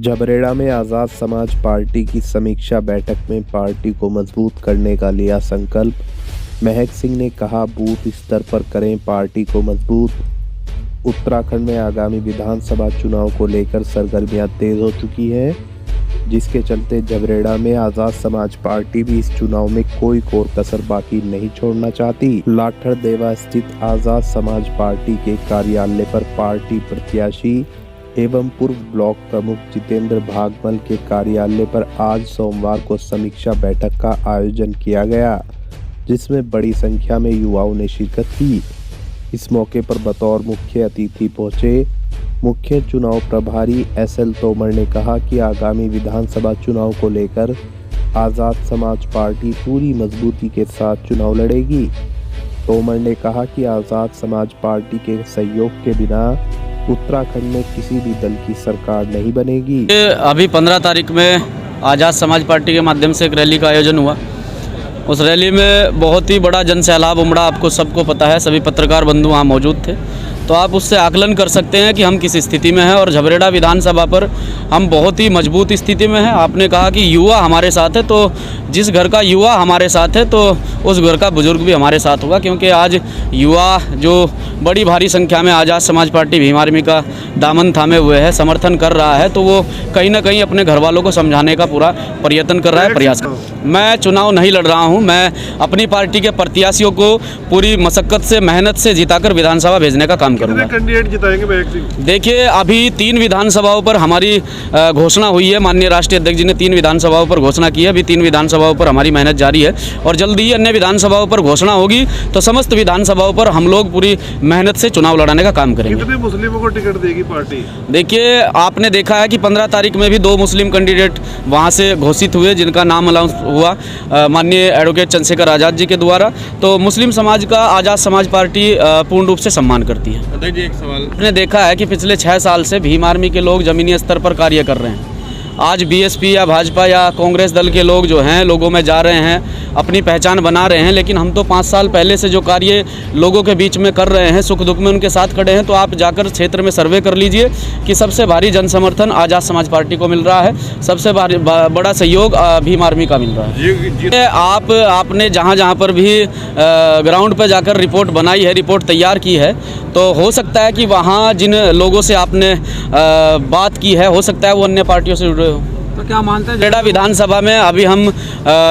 झबरेड़ा में आज़ाद समाज पार्टी की समीक्षा बैठक में पार्टी को मजबूत करने का लिया संकल्प। महक सिंह ने कहा, बूथ स्तर पर करें पार्टी को मजबूत। उत्तराखंड में आगामी विधानसभा चुनाव को लेकर सरगर्मियां तेज हो चुकी हैं, जिसके चलते झबरेड़ा में आज़ाद समाज पार्टी भी इस चुनाव में कोई कोर कसर बाकी नहीं छोड़ना चाहती। लाठरदेवा स्थित आज़ाद समाज पार्टी के कार्यालय पर पार्टी प्रत्याशी एवं पूर्व ब्लॉक प्रमुख जितेंद्र भागमल के कार्यालय पर आज सोमवार को समीक्षा बैठक का आयोजन किया गया, जिसमें बड़ी संख्या में युवाओं ने शिरकत की। इस मौके पर बतौर मुख्य अतिथि पहुंचे मुख्य चुनाव प्रभारी SL तोमर ने कहा कि आगामी विधानसभा चुनाव को लेकर आज़ाद समाज पार्टी पूरी मजबूती के साथ चुनाव लड़ेगी। तोमर ने कहा कि आज़ाद समाज पार्टी के सहयोग के बिना उत्तराखंड में किसी भी दल की सरकार नहीं बनेगी। अभी 15 तारीख में आज़ाद समाज पार्टी के माध्यम से एक रैली का आयोजन हुआ। उस रैली में बहुत ही बड़ा जन सैलाब उमड़ा, आपको सबको पता है, सभी पत्रकार बंधु वहाँ मौजूद थे। तो आप उससे आकलन कर सकते हैं कि हम किस स्थिति में हैं। और झबरेड़ा विधानसभा पर हम बहुत ही मजबूत स्थिति में हैं। आपने कहा कि युवा हमारे साथ है, तो जिस घर का युवा हमारे साथ है तो उस घर का बुजुर्ग भी हमारे साथ होगा, क्योंकि आज युवा जो बड़ी भारी संख्या में आज़ाद समाज पार्टी भीम आर्मी का दामन थामे हुए है, समर्थन कर रहा है, तो वो कहीं ना कहीं अपने घर वालों को समझाने का पूरा प्रयत्न कर रहा है, प्रयास कर रहा है। मैं चुनाव नहीं लड़ रहा हूँ, मैं अपनी पार्टी के प्रत्याशियों को पूरी मशक्कत से, मेहनत से जिताकर विधानसभा भेजने का काम करूँगा। कैंडिडेट जिताएंगे महक सिंह? देखिए, अभी 3 विधानसभाओं पर हमारी घोषणा हुई है। माननीय राष्ट्रीय अध्यक्ष जी ने 3 विधानसभाओं पर घोषणा की है। अभी 3 विधानसभाओं पर हमारी मेहनत जारी है और जल्दी ही अन्य विधानसभाओं पर घोषणा होगी, तो समस्त विधानसभाओं पर हम लोग पूरी मेहनत से चुनाव लड़ाने का काम करेंगे। कितने मुस्लिमों को टिकट देगी पार्टी? देखिए, आपने देखा है कि 15 तारीख में भी 2 मुस्लिम कैंडिडेट वहाँ से घोषित हुए, जिनका नाम अनाउंस हुआ माननीय एडवोकेट चंद्रशेखर आज़ाद जी के द्वारा। तो मुस्लिम समाज का आज़ाद समाज पार्टी पूर्ण रूप से सम्मान करती है। एक सवाल, आपने देखा है कि पिछले 6 साल से भीम आर्मी के लोग ज़मीनी स्तर पर कार्य कर रहे हैं। आज BSP या भाजपा या कांग्रेस दल के लोग जो हैं लोगों में जा रहे हैं, अपनी पहचान बना रहे हैं, लेकिन हम तो 5 साल पहले से जो कार्य लोगों के बीच में कर रहे हैं, सुख दुख में उनके साथ खड़े हैं। तो आप जाकर क्षेत्र में सर्वे कर लीजिए कि सबसे भारी जन समर्थन आज़ाद समाज पार्टी को मिल रहा है, सबसे बड़ा सहयोग भीम आर्मी का मिल रहा है। आपने जहाँ पर भी ग्राउंड पर जाकर रिपोर्ट बनाई है, रिपोर्ट तैयार की है, तो हो सकता है कि वहाँ जिन लोगों से आपने बात की है, हो सकता है वो अन्य पार्टियों से जुड़े हो। तो क्या मानते हैं झबरेड़ा विधानसभा में अभी हम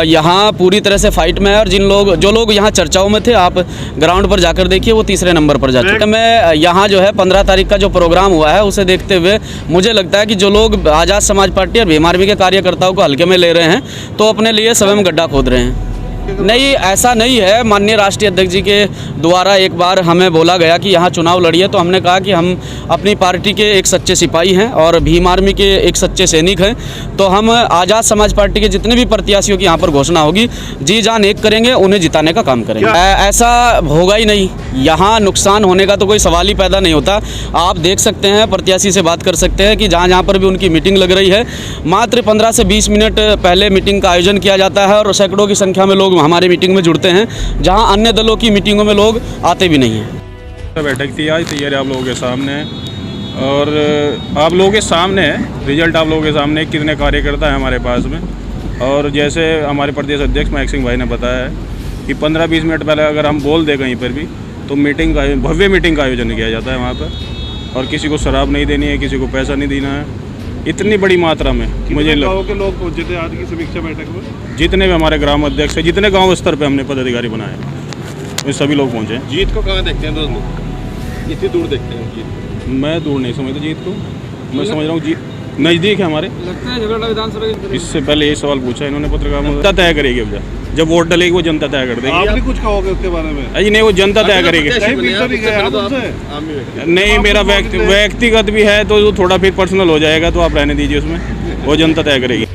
यहाँ पूरी तरह से फाइट में है, और जो लोग यहाँ चर्चाओं में थे, आप ग्राउंड पर जाकर देखिए, वो तीसरे नंबर पर जा चुके हैं। मैं यहाँ जो है 15 तारीख का जो प्रोग्राम हुआ है, उसे देखते हुए मुझे लगता है कि जो लोग आज़ाद समाज पार्टी और भीम आर्मी के कार्यकर्ताओं को हल्के में ले रहे हैं, तो अपने लिए स्वयं गड्ढा खोद रहे हैं। नहीं, ऐसा नहीं है। माननीय राष्ट्रीय अध्यक्ष जी के द्वारा एक बार हमें बोला गया कि यहाँ चुनाव लड़िए, तो हमने कहा कि हम अपनी पार्टी के एक सच्चे सिपाही हैं और भीम आर्मी के एक सच्चे सैनिक हैं, तो हम आज़ाद समाज पार्टी के जितने भी प्रत्याशियों की यहाँ पर घोषणा होगी, जी जान एक करेंगे, उन्हें जिताने का काम करेंगे। ऐसा होगा ही नहीं, यहाँ नुकसान होने का तो कोई सवाल ही पैदा नहीं होता। आप देख सकते हैं, प्रत्याशी से बात कर सकते हैं कि जहाँ पर भी उनकी मीटिंग लग रही है, मात्र 15 से 20 मिनट पहले मीटिंग का आयोजन किया जाता है और सैकड़ों की संख्या में लोग हमारे मीटिंग में जुड़ते हैं, जहां अन्य दलों की मीटिंगों में लोग आते भी नहीं हैं। बैठक थी आज, तैयारी आप लोगों के सामने है और आप लोगों के सामने है, रिजल्ट आप लोगों के सामने, कितने कार्यकर्ता है हमारे पास में। और जैसे हमारे प्रदेश अध्यक्ष महक सिंह भाई ने बताया है कि 15-20 मिनट पहले अगर हम बोल दें कहीं पर भी, तो मीटिंग का भव्य मीटिंग का आयोजन किया जाता है वहाँ पर। और किसी को शराब नहीं देनी है, किसी को पैसा नहीं देना है, इतनी बड़ी मात्रा में। मुझे गाँव के लोग पहुंचे थे आज की समीक्षा बैठक में? जितने भी हमारे ग्राम अध्यक्ष है, जितने गांव स्तर पे हमने पदाधिकारी बनाए, वे सभी लोग पहुंचे। जीत को कहाँ देखते हैं दोस्तों? इतनी दूर देखते हैं जीत? मैं दूर नहीं समझता जीत को, मैं समझ रहा हूँ जीत नज़दीक है हमारे। लगता है झबरेड़ा विधानसभा? इससे पहले ये सवाल पूछा इन्होंने पत्रकार में, जनता तय करेगी। अब जब वोट डलेगी वो जनता तय कर देगी। आप भी कुछ कहोगे उसके बारे में? अजी नहीं, वो जनता तय करेगी। नहीं, मेरा व्यक्तिगत भी है, तो थोड़ा फिर पर्सनल हो जाएगा, तो आप रहने दीजिए उसमें, वो जनता तय करेगी।